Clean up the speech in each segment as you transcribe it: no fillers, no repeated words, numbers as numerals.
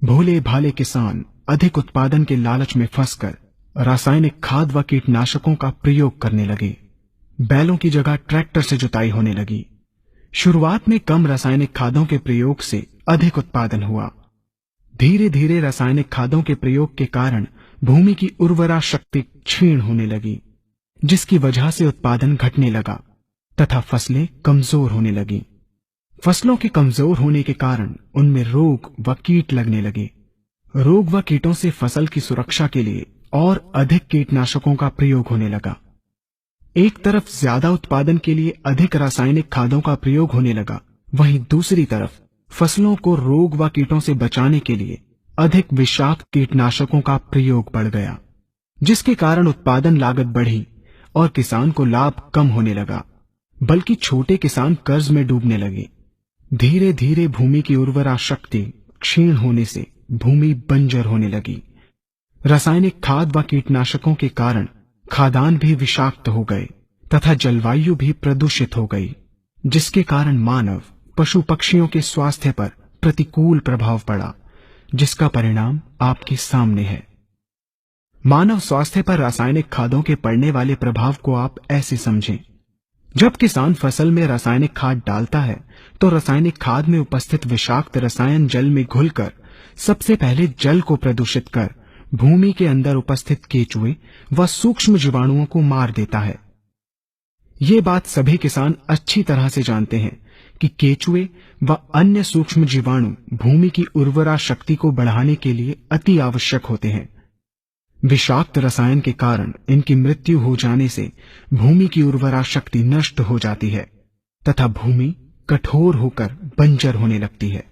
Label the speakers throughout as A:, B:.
A: भोले भाले किसान अधिक उत्पादन के लालच में फंसकर रासायनिक खाद व कीटनाशकों का प्रयोग करने लगे। बैलों की जगह ट्रैक्टर से जुताई होने लगी। शुरुआत में कम रासायनिक खादों के प्रयोग से अधिक उत्पादन हुआ। धीरे धीरे रासायनिक खादों के प्रयोग के कारण भूमि की उर्वरा शक्ति क्षीण होने लगी, जिसकी वजह से उत्पादन घटने लगा तथा फसलें कमजोर होने लगी। फसलों के कमजोर होने के कारण उनमें रोग व कीट लगने लगे। रोग व कीटों से फसल की सुरक्षा के लिए और अधिक कीटनाशकों का प्रयोग होने लगा। एक तरफ ज्यादा उत्पादन के लिए अधिक रासायनिक खादों का प्रयोग होने लगा, वहीं दूसरी तरफ फसलों को रोग व कीटों से बचाने के लिए अधिक विषाक्त कीटनाशकों का प्रयोग बढ़ गया, जिसके कारण उत्पादन लागत बढ़ी और किसान को लाभ कम होने लगा, बल्कि छोटे किसान कर्ज में डूबने लगे। धीरे धीरे भूमि की उर्वरा शक्ति क्षीण होने से भूमि बंजर होने लगी। रासायनिक खाद व कीटनाशकों के कारण खाद्यान्न भी विषाक्त हो गए तथा जलवायु भी प्रदूषित हो गई, जिसके कारण मानव पशु पक्षियों के स्वास्थ्य पर प्रतिकूल प्रभाव पड़ा, जिसका परिणाम आपके सामने है। मानव स्वास्थ्य पर रासायनिक खादों के पड़ने वाले प्रभाव को आप ऐसे समझें। जब किसान फसल में रासायनिक खाद डालता है तो रासायनिक खाद में उपस्थित विषाक्त रसायन जल में घुलकर सबसे पहले जल को प्रदूषित कर भूमि के अंदर उपस्थित केचुए व सूक्ष्म जीवाणुओं को मार देता है। ये बात सभी किसान अच्छी तरह से जानते हैं कि केचुए व अन्य सूक्ष्म जीवाणु भूमि की उर्वरा शक्ति को बढ़ाने के लिए अति आवश्यक होते हैं। विषाक्त रसायन के कारण इनकी मृत्यु हो जाने से भूमि की उर्वरा शक्ति नष्ट हो जाती है तथा भूमि कठोर होकर बंजर होने लगती है।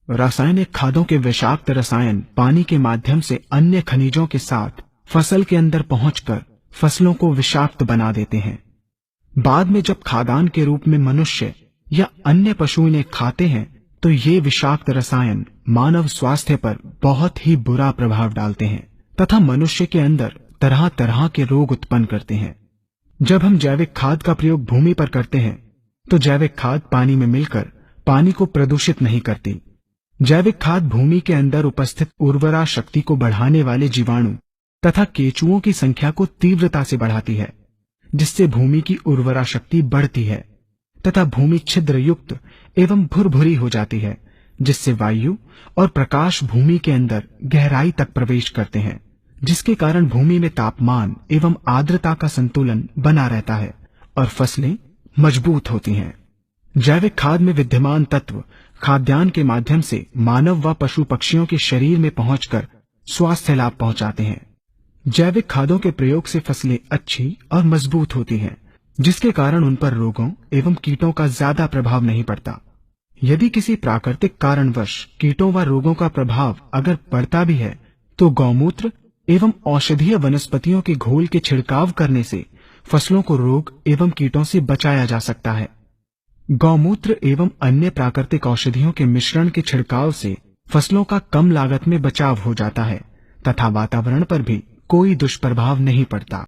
A: रासायनिक खादों के विषाक्त रसायन पानी के माध्यम से अन्य खनिजों के साथ फसल के अंदर पहुंचकर फसलों को विषाक्त बना देते हैं। बाद में जब खाद्यान्न के रूप में मनुष्य या अन्य पशु इन्हें खाते हैं तो ये विषाक्त रसायन मानव स्वास्थ्य पर बहुत ही बुरा प्रभाव डालते हैं तथा मनुष्य के अंदर तरह तरह के रोग उत्पन्न करते हैं। जब हम जैविक खाद का प्रयोग भूमि पर करते हैं तो जैविक खाद पानी में मिलकर पानी को प्रदूषित नहीं करती। जैविक खाद भूमि के अंदर उपस्थित उर्वरा शक्ति को बढ़ाने वाले जीवाणु तथा केचुओं की संख्या को तीव्रता से बढ़ाती है, जिससे भूमि की उर्वरा शक्ति बढ़ती है तथा भूमि छिद्र युक्त एवं भुरभुरी हो जाती है, जिससे वायु और प्रकाश भूमि के अंदर गहराई तक प्रवेश करते हैं, जिसके कारण भूमि में तापमान एवं आर्द्रता का संतुलन बना रहता है और फसलें मजबूत होती हैं। जैविक खाद में विद्यमान तत्व खाद्यान्न के माध्यम से मानव व पशु पक्षियों के शरीर में पहुंचकर स्वास्थ्य लाभ पहुंचाते हैं। जैविक खादों के प्रयोग से फसलें अच्छी और मजबूत होती हैं, जिसके कारण उन पर रोगों एवं कीटों का ज्यादा प्रभाव नहीं पड़ता। यदि किसी प्राकृतिक कारणवश कीटों व रोगों का प्रभाव अगर पड़ता भी है तो गौमूत्र एवं औषधीय वनस्पतियों के घोल के छिड़काव करने से फसलों को रोग एवं कीटों से बचाया जा सकता है। गौमूत्र एवं अन्य प्राकृतिक औषधियों के मिश्रण के छिड़काव से फसलों का कम लागत में बचाव हो जाता है तथा वातावरण पर भी कोई दुष्प्रभाव नहीं पड़ता।